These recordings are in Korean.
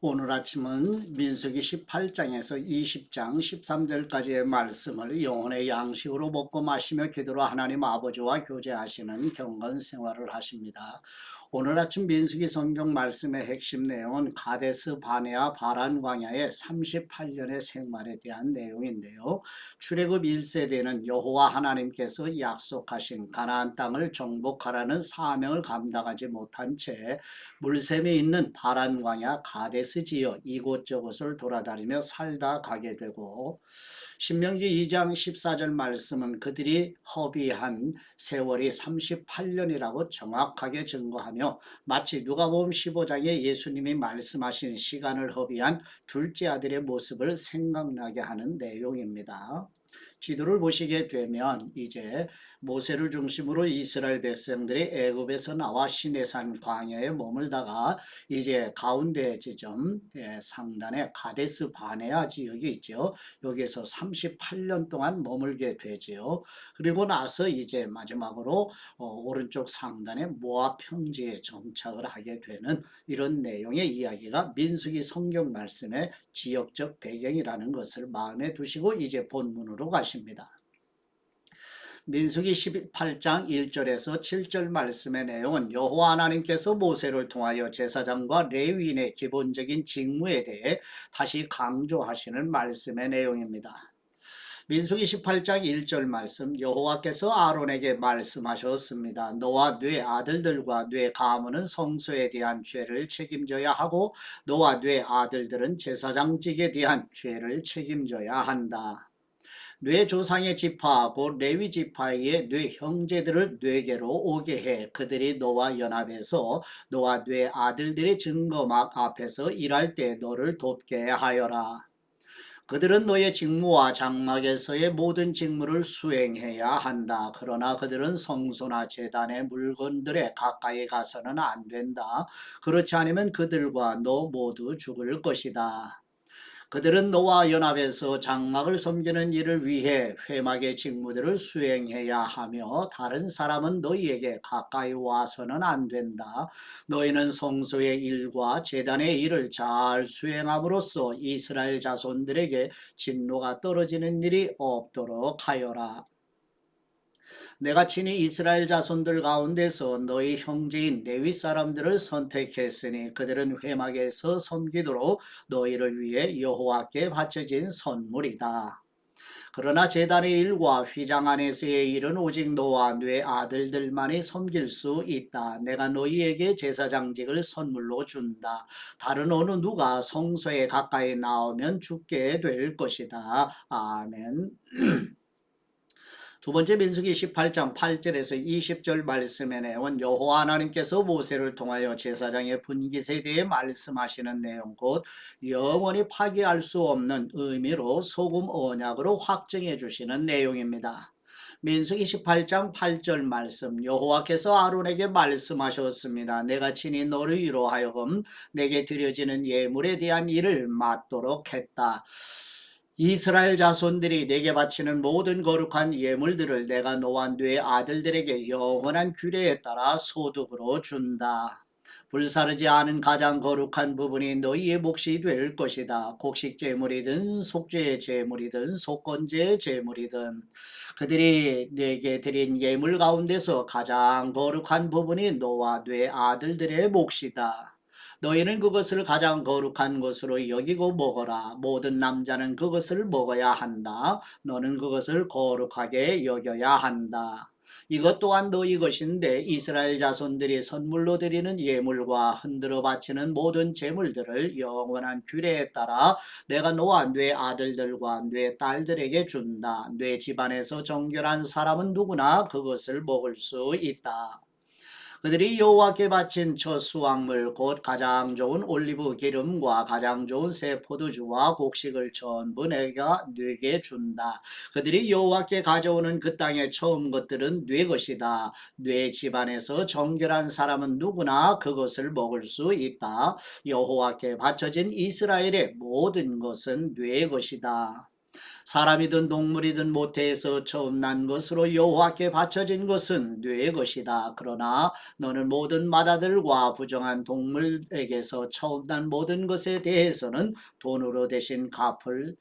오늘 아침은 민수기 18장에서 20장 13절까지의 말씀을 영혼의 양식으로 먹고 마시며 기도로 하나님 아버지와 교제하시는 경건 생활을 하십니다. 오늘 아침 민수기 성경 말씀의 핵심 내용은 가데스 바네아 바란 광야의 38년의 생활에 대한 내용인데요. 출애굽 1세대는 여호와 하나님께서 약속하신 가나안 땅을 정복하라는 사명을 감당하지 못한 채 물샘이 있는 바란 광야 가데스 지역 이곳저곳을 돌아다니며 살다 가게 되고, 신명기 2장 14절 말씀은 그들이 허비한 세월이 38년이라고 정확하게 증거하며 마치 누가복음 15장에 예수님이 말씀하신 시간을 허비한 둘째 아들의 모습을 생각나게 하는 내용입니다. 지도를 보시게 되면 이제 모세를 중심으로 이스라엘 백성들이 애굽에서 나와 시내산 광야에 머물다가 이제 가운데 지점 상단에 가데스 바네아 지역이 있죠. 여기에서 38년 동안 머물게 되지요. 그리고 나서 이제 마지막으로 오른쪽 상단에 모압 평지에 정착을 하게 되는 이런 내용의 이야기가 민수기 성경 말씀의 지역적 배경이라는 것을 마음에 두시고 이제 본문으로 가십니다. 민수기 18장 1절에서 7절 말씀의 내용은 여호와 하나님께서 모세를 통하여 제사장과 레위인의 기본적인 직무에 대해 다시 강조하시는 말씀의 내용입니다. 민수기 18장 1절 말씀, 여호와께서 아론에게 말씀하셨습니다. 너와 네 아들들과 네 가문은 성소에 대한 죄를 책임져야 하고 너와 네 아들들은 제사장직에 대한 죄를 책임져야 한다. 뇌 조상의 지파하고 레위 지파의 뇌 형제들을 뇌게로 오게 해 그들이 너와 연합해서 너와 뇌 아들들의 증거막 앞에서 일할 때 너를 돕게 하여라. 그들은 너의 직무와 장막에서의 모든 직무를 수행해야 한다. 그러나 그들은 성소나 제단의 물건들에 가까이 가서는 안 된다. 그렇지 않으면 그들과 너 모두 죽을 것이다. 그들은 너와 연합해서 장막을 섬기는 일을 위해 회막의 직무들을 수행해야 하며 다른 사람은 너희에게 가까이 와서는 안 된다. 너희는 성소의 일과 제단의 일을 잘 수행함으로써 이스라엘 자손들에게 진노가 떨어지는 일이 없도록 하여라. 내가 친히 이스라엘 자손들 가운데서 너희 형제인 레위 사람들을 선택했으니 그들은 회막에서 섬기도록 너희를 위해 여호와께 바쳐진 선물이다. 그러나 제단의 일과 휘장 안에서의 일은 오직 너와 네 아들들만이 섬길 수 있다. 내가 너희에게 제사장직을 선물로 준다. 다른 어느 누가 성소에 가까이 나오면 죽게 될 것이다. 아멘. 두 번째 민수기 18장 8절에서 20절 말씀의 내용은 여호와 하나님께서 모세를 통하여 제사장의 분깃에 대해 말씀하시는 내용, 곧 영원히 파기할 수 없는 의미로 소금 언약으로 확정해 주시는 내용입니다. 민수기 18장 8절 말씀, 여호와께서 아론에게 말씀하셨습니다. 내가 친히 너를 위로 하여금 내게 드려지는 예물에 대한 일을 맡도록 했다. 이스라엘 자손들이 내게 바치는 모든 거룩한 예물들을 내가 너와 네 아들들에게 영원한 규례에 따라 소득으로 준다. 불사르지 않은 가장 거룩한 부분이 너희의 몫이 될 것이다. 곡식 제물이든 속죄의 제물이든 속건제의 제물이든 그들이 내게 드린 예물 가운데서 가장 거룩한 부분이 너와 네 아들들의 몫이다. 너희는 그것을 가장 거룩한 것으로 여기고 먹어라. 모든 남자는 그것을 먹어야 한다. 너는 그것을 거룩하게 여겨야 한다. 이것 또한 너희 것인데 이스라엘 자손들이 선물로 드리는 예물과 흔들어 바치는 모든 제물들을 영원한 규례에 따라 내가 너와 네 아들들과 네 딸들에게 준다. 네 집안에서 정결한 사람은 누구나 그것을 먹을 수 있다. 그들이 여호와께 바친 첫 수확물 곧 가장 좋은 올리브 기름과 가장 좋은 새 포도주와 곡식을 전부 내가 네게 준다. 그들이 여호와께 가져오는 그 땅의 처음 것들은 네 것이다. 네 집안에서 정결한 사람은 누구나 그것을 먹을 수 있다. 여호와께 바쳐진 이스라엘의 모든 것은 네 것이다. 사람이든 동물이든 모태에서 처음 난 것으로 여호와께 바쳐진 것은 뇌의 것이다. 그러나 너는 모든 맏아들과 부정한 동물에게서 처음 난 모든 것에 대해서는 돈으로 대신 값을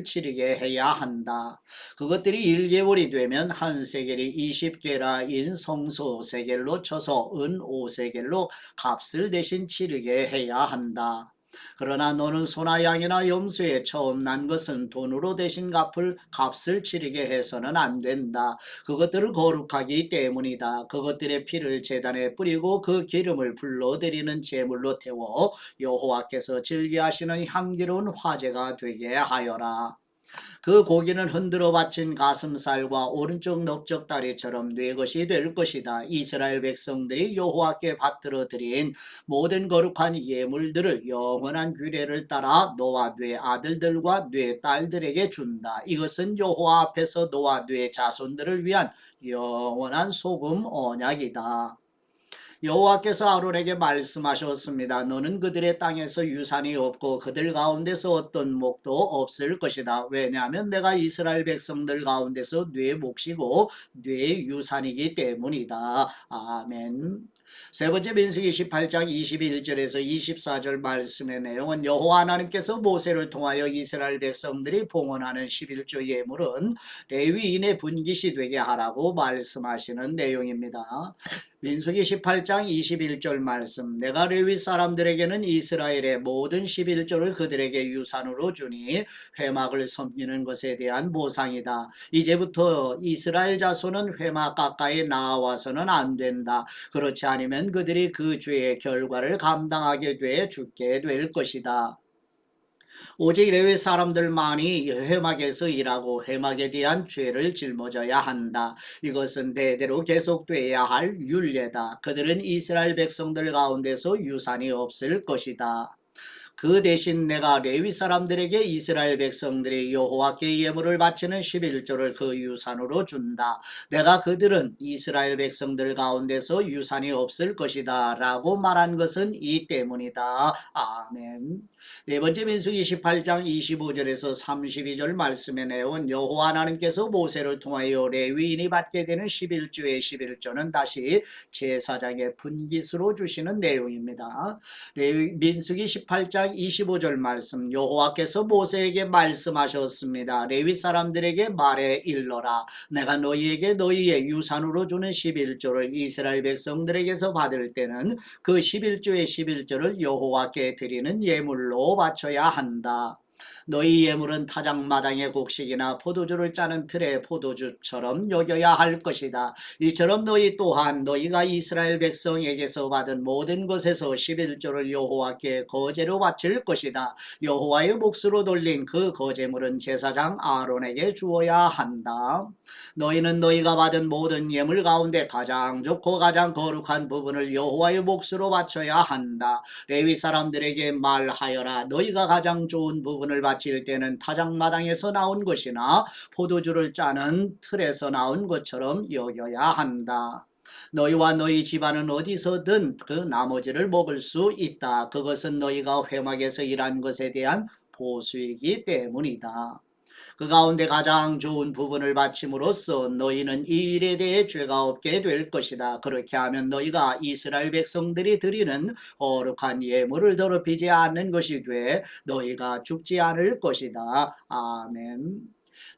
치르게 해야 한다. 그것들이 1개월이 되면 한 세겔이 20게라인 성소 세겔로 쳐서 은 5세겔로 값을 대신 치르게 해야 한다. 그러나 너는 소나 양이나 염소에 처음 난 것은 돈으로 대신 값을 치르게 해서는 안 된다. 그것들은 거룩하기 때문이다. 그것들의 피를 제단에 뿌리고 그 기름을 불러들이는 제물로 태워 여호와께서 즐겨하시는 향기로운 화제가 되게 하여라. 그 고기는 흔들어 바친 가슴살과 오른쪽 넓적다리처럼 네 것이 될 것이다. 이스라엘 백성들이 여호와께 받들어 드린 모든 거룩한 예물들을 영원한 규례를 따라 너와 네 아들들과 네 딸들에게 준다. 이것은 여호와 앞에서 너와 네 자손들을 위한 영원한 소금 언약이다. 여호와께서 아론에게 말씀하셨습니다. 너는 그들의 땅에서 유산이 없고 그들 가운데서 어떤 목도 없을 것이다. 왜냐하면 내가 이스라엘 백성들 가운데서 네 몫이고 네 유산이기 때문이다. 아멘. 세 번째 민수기 18장 21절에서 24절 말씀의 내용은 여호와 하나님께서 모세를 통하여 이스라엘 백성들이 봉헌하는 11조 예물은 레위인의 분깃이 되게 하라고 말씀하시는 내용입니다. 민수기 18장 21절 말씀 내가 레위 사람들에게는 이스라엘의 모든 11조를 그들에게 유산으로 주니 회막을 섬기는 것에 대한 보상이다. 이제부터 이스라엘 자손은 회막 가까이 나와서는 안 된다. 그렇지 않으면 그들이 그 죄의 결과를 감당하게 돼 죽게 될 것이다. 오직 레위 사람들만이 회막에서 일하고 회막에 대한 죄를 짊어져야 한다. 이것은 대대로 계속돼야 할 율례다. 그들은 이스라엘 백성들 가운데서 유산이 없을 것이다. 그 대신 내가 레위 사람들에게 이스라엘 백성들이 여호와께 예물을 바치는 11조를 그 유산으로 준다. 내가 그들은 이스라엘 백성들 가운데서 유산이 없을 것이다 라고 말한 것은 이 때문이다. 아멘. 네 번째 민수기 28장 25절에서 32절 말씀의 내용은 여호와 하나님께서 모세를 통하여 레위인이 받게 되는 11조의 11조는 다시 제사장의 분깃으로 주시는 내용입니다. 민수기 18장 25절 말씀 여호와께서 모세에게 말씀하셨습니다. 레위 사람들에게 말해 일러라. 내가 너희에게 너희의 유산으로 주는 11조를 이스라엘 백성들에게서 받을 때는 그 11조의 11조를 여호와께 드리는 예물로 바쳐야 한다. 너희 예물은 타작마당의 곡식이나 포도주를 짜는 틀의 포도주처럼 여겨야 할 것이다. 이처럼 너희 또한 너희가 이스라엘 백성에게서 받은 모든 것에서 11조를 여호와께 거제로 바칠 것이다. 여호와의 몫으로 돌린 그 거제물은 제사장 아론에게 주어야 한다. 너희는 너희가 받은 모든 예물 가운데 가장 좋고 가장 거룩한 부분을 여호와의 몫으로 바쳐야 한다. 레위 사람들에게 말하여라. 너희가 가장 좋은 부분을 바칠 때는 타작마당에서 나온 것이나 포도주를 짜는 틀에서 나온 것처럼 여겨야 한다. 너희와 너희 집안은 어디서든 그 나머지를 먹을 수 있다. 그것은 너희가 회막에서 일한 것에 대한 보수이기 때문이다. 그 가운데 가장 좋은 부분을 바침으로써 너희는 이 일에 대해 죄가 없게 될 것이다. 그렇게 하면 너희가 이스라엘 백성들이 드리는 거룩한 예물을 더럽히지 않는 것이 돼 너희가 죽지 않을 것이다. 아멘.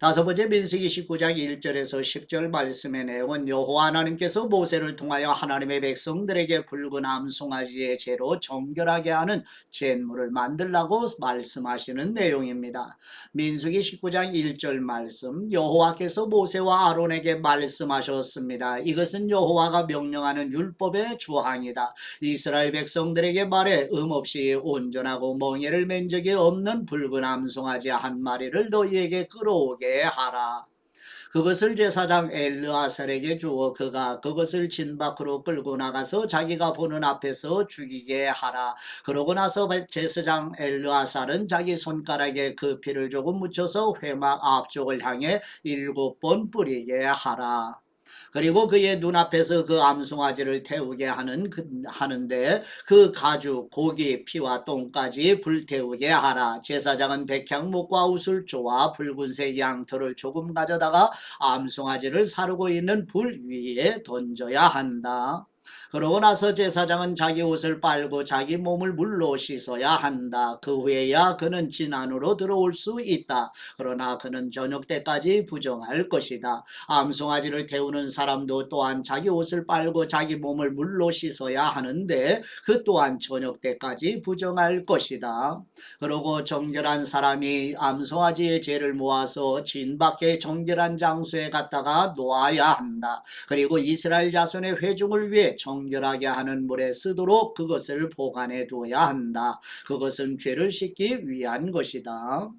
다섯 번째 민수기 19장 1절에서 10절 말씀의 내용은 여호와 하나님께서 모세를 통하여 하나님의 백성들에게 붉은 암송아지의 재로 정결하게 하는 제물을 만들라고 말씀하시는 내용입니다. 민수기 19장 1절 말씀 여호와께서 모세와 아론에게 말씀하셨습니다. 이것은 여호와가 명령하는 율법의 조항이다. 이스라엘 백성들에게 말해 없이 온전하고 멍에를 맨 적이 없는 붉은 암송아지 한 마리를 너희에게 끌어오게 하라. 그것을 제사장 엘르아살에게 주어 그가 그것을 진 밖으로 끌고 나가서 자기가 보는 앞에서 죽이게 하라. 그러고 나서 제사장 엘르아살은 자기 손가락에 그 피를 조금 묻혀서 회막 앞쪽을 향해 7번 뿌리게 하라. 그리고 그의 눈앞에서 그 암송아지를 태우게 하는데 그 가죽, 고기, 피와 똥까지 불태우게 하라. 제사장은 백향목과 우슬초와 붉은색 양털을 조금 가져다가 암송아지를 사르고 있는 불 위에 던져야 한다. 그러고 나서 제사장은 자기 옷을 빨고 자기 몸을 물로 씻어야 한다. 그 후에야 그는 진 안으로 들어올 수 있다. 그러나 그는 저녁 때까지 부정할 것이다. 암송아지를 태우는 사람도 또한 자기 옷을 빨고 자기 몸을 물로 씻어야 하는데 그 또한 저녁 때까지 부정할 것이다. 그러고 정결한 사람이 암송아지의 죄를 모아서 진 밖에 정결한 장소에 갖다가 놓아야 한다. 그리고 이스라엘 자손의 회중을 위해 정결하게 하는 물에 쓰도록 그것을 보관해 두어야 한다. 그것은 죄를 씻기 위한 것이다.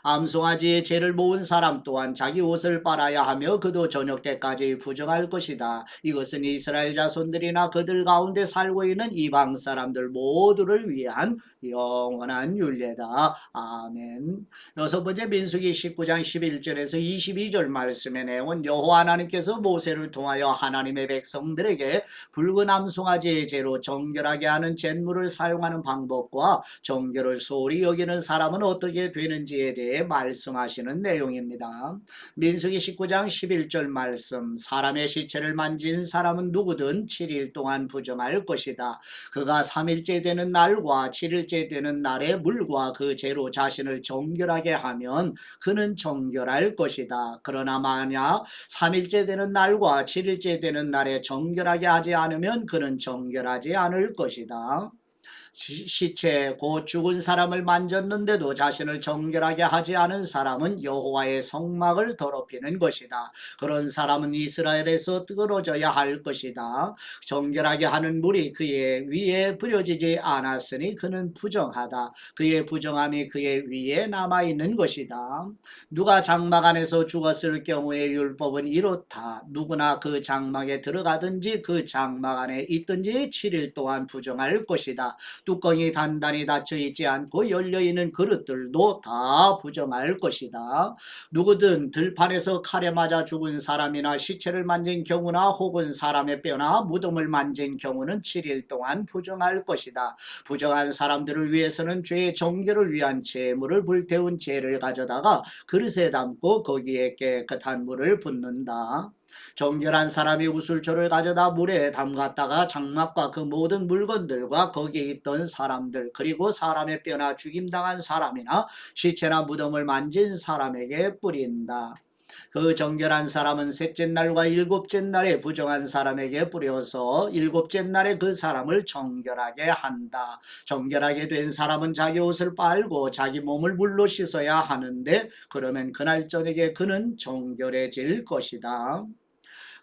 암송아지의 죄를 모은 사람 또한 자기 옷을 빨아야 하며 그도 저녁 때까지 부정할 것이다. 이것은 이스라엘 자손들이나 그들 가운데 살고 있는 이방 사람들 모두를 위한 영원한 율례다. 아멘. 여섯 번째 민수기 19장 11절에서 22절 말씀의 내용은 여호와 하나님께서 모세를 통하여 하나님의 백성들에게 붉은 암송아지의 죄로 정결하게 하는 잿물을 사용하는 방법과 정결을 소홀히 여기는 사람은 어떻게 되는지에 대해 말씀하시는 내용입니다. 민수기 19장 11절 말씀, 사람의 시체를 만진 사람은 누구든 7일 동안 부정할 것이다. 그가 3일째 되는 날과 7일째 되는 날에 물과 그 죄로 자신을 정결하게 하면 그는 정결할 것이다. 그러나 만약 3일째 되는 날과 7일째 되는 날에 정결하게 하지 않으면 그는 정결하지 않을 것이다. 시체 곧 죽은 사람을 만졌는데도 자신을 정결하게 하지 않은 사람은 여호와의 성막을 더럽히는 것이다. 그런 사람은 이스라엘에서 끊어져야 할 것이다. 정결하게 하는 물이 그의 위에 뿌려지지 않았으니 그는 부정하다. 그의 부정함이 그의 위에 남아있는 것이다. 누가 장막 안에서 죽었을 경우에 율법은 이렇다. 누구나 그 장막에 들어가든지 그 장막 안에 있든지 7일 동안 부정할 것이다. 뚜껑이 단단히 닫혀 있지 않고 열려있는 그릇들도 다 부정할 것이다. 누구든 들판에서 칼에 맞아 죽은 사람이나 시체를 만진 경우나 혹은 사람의 뼈나 무덤을 만진 경우는 7일 동안 부정할 것이다. 부정한 사람들을 위해서는 죄의 정결을 위한 제물을 불태운 재를 가져다가 그릇에 담고 거기에 깨끗한 물을 붓는다. 정결한 사람이 우슬초를 가져다 물에 담갔다가 장막과 그 모든 물건들과 거기에 있던 사람들 그리고 사람의 뼈나 죽임당한 사람이나 시체나 무덤을 만진 사람에게 뿌린다. 그 정결한 사람은 셋째 날과 일곱째 날에 부정한 사람에게 뿌려서 일곱째 날에 그 사람을 정결하게 한다. 정결하게 된 사람은 자기 옷을 빨고 자기 몸을 물로 씻어야 하는데 그러면 그날 저녁에 그는 정결해질 것이다.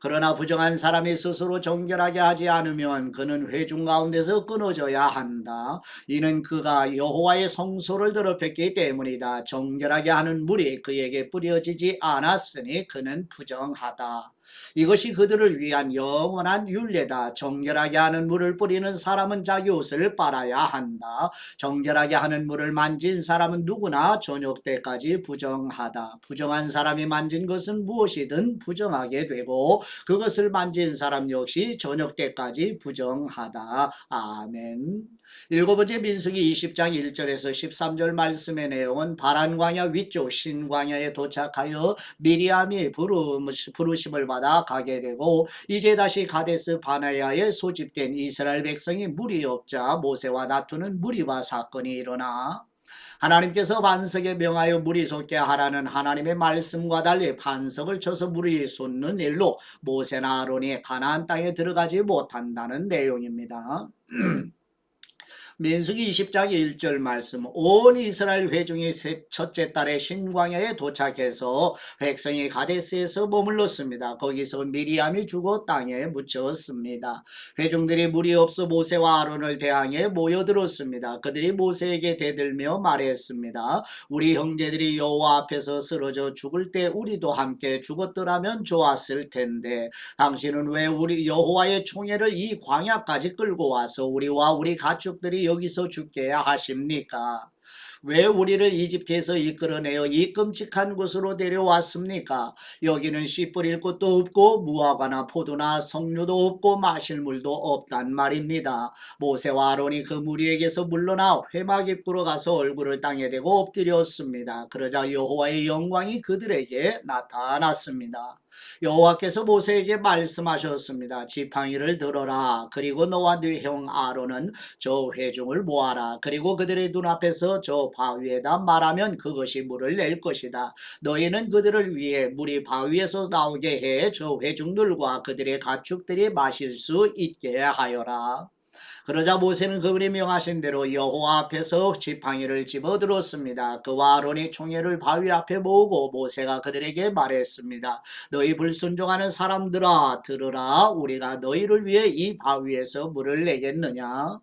그러나 부정한 사람이 스스로 정결하게 하지 않으면 그는 회중 가운데서 끊어져야 한다. 이는 그가 여호와의 성소를 더럽혔기 때문이다. 정결하게 하는 물이 그에게 뿌려지지 않았으니 그는 부정하다. 이것이 그들을 위한 영원한 율례다. 정결하게 하는 물을 뿌리는 사람은 자기 옷을 빨아야 한다. 정결하게 하는 물을 만진 사람은 누구나 저녁 때까지 부정하다. 부정한 사람이 만진 것은 무엇이든 부정하게 되고 그것을 만진 사람 역시 저녁 때까지 부정하다. 아멘. 일곱 번째 민수기 20장 1절에서 13절 말씀의 내용은 바란광야 위쪽 신광야에 도착하여 미리암이 부르심을 받아 가게 되고 이제 다시 가데스 바네아에 소집된 이스라엘 백성이 물이 없자 모세와 다투는 무리바 사건이 일어나 하나님께서 반석에 명하여 물이 솟게 하라는 하나님의 말씀과 달리 반석을 쳐서 물이 솟는 일로 모세나 아론이 가나안 땅에 들어가지 못한다는 내용입니다. 민수기 20장 1절 말씀 온 이스라엘 회중이 첫째 달에 신광야에 도착해서 백성이 가데스에서 머물렀습니다. 거기서 미리암이 죽어 땅에 묻혔습니다. 회중들이 물이 없어 모세와 아론을 대항해 모여들었습니다. 그들이 모세에게 대들며 말했습니다. 우리 형제들이 여호와 앞에서 쓰러져 죽을 때 우리도 함께 죽었더라면 좋았을 텐데 당신은 왜 우리 여호와의 총애를 이 광야까지 끌고 와서 우리와 우리 가축들이 여기서 죽게 하십니까? 왜 우리를 이집트에서 이끌어내어 이 끔찍한 곳으로 데려왔습니까? 여기는 씨 뿌릴 곳도 없고 무화과나 포도나 석류도 없고 마실 물도 없단 말입니다. 모세와 아론이 그 무리에게서 물러나 회막 입구로 가서 얼굴을 땅에 대고 엎드렸습니다. 그러자 여호와의 영광이 그들에게 나타났습니다. 여호와께서 모세에게 말씀하셨습니다. 지팡이를 들어라. 그리고 너와 네 형 아론은 저 회중을 모아라. 그리고 그들의 눈앞에서 저 바위에다 말하면 그것이 물을 낼 것이다. 너희는 그들을 위해 물이 바위에서 나오게 해 저 회중들과 그들의 가축들이 마실 수 있게 하여라. 그러자 모세는 그분이 명하신 대로 여호와 앞에서 지팡이를 집어들었습니다. 그와 아론이 총회를 바위 앞에 모으고 모세가 그들에게 말했습니다. 너희 불순종하는 사람들아 들으라. 우리가 너희를 위해 이 바위에서 물을 내겠느냐?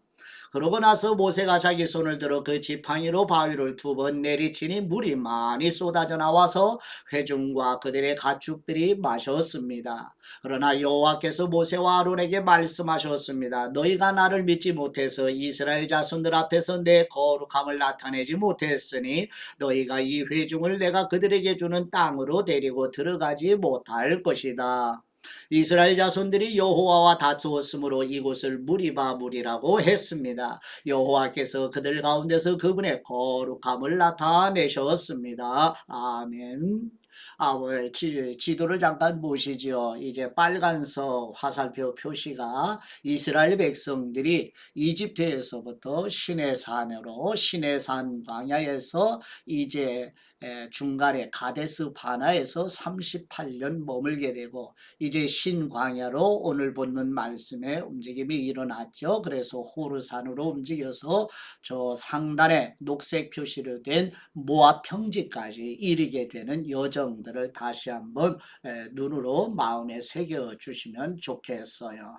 그러고 나서 모세가 자기 손을 들어 그 지팡이로 바위를 두 번 내리치니 물이 많이 쏟아져 나와서 회중과 그들의 가축들이 마셨습니다. 그러나 여호와께서 모세와 아론에게 말씀하셨습니다. 너희가 나를 믿지 못해서 이스라엘 자손들 앞에서 내 거룩함을 나타내지 못했으니 너희가 이 회중을 내가 그들에게 주는 땅으로 데리고 들어가지 못할 것이다. 이스라엘 자손들이 여호와와 다투었으므로 이곳을 무리바물이라고 했습니다. 여호와께서 그들 가운데서 그분의 거룩함을 나타내셨습니다. 아멘. 지도를 잠깐 보시죠. 이제 빨간색 화살표 표시가 이스라엘 백성들이 이집트에서부터 시내산으로 시내산 광야에서 이제 중간에 가데스 바나에서 38년 머물게 되고 이제 신광야로 오늘 본문 말씀에 움직임이 일어났죠. 그래서 호르산으로 움직여서 저 상단에 녹색 표시로 된 모압 평지까지 이르게 되는 여정들을 다시 한번 눈으로 마음에 새겨 주시면 좋겠어요.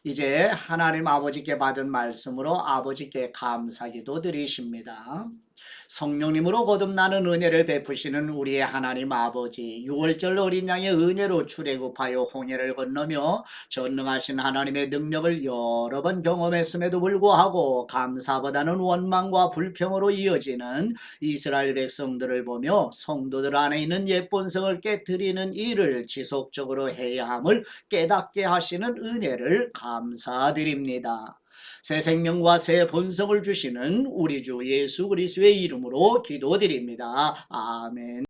이제 하나님 아버지께 받은 말씀으로 아버지께 감사기도 드리십니다. 성령님으로 거듭나는 은혜를 베푸시는 우리의 하나님 아버지, 6월절 어린 양의 은혜로 출애굽하여 홍해를 건너며 전능하신 하나님의 능력을 여러 번 경험했음에도 불구하고 감사보다는 원망과 불평으로 이어지는 이스라엘 백성들을 보며 성도들 안에 있는 옛 본성을 깨뜨리는 일을 지속적으로 해야 함을 깨닫게 하시는 은혜를 감사드립니다. 새 생명과 새 본성을 주시는 우리 주 예수 그리스도의 이름으로 기도드립니다. 아멘.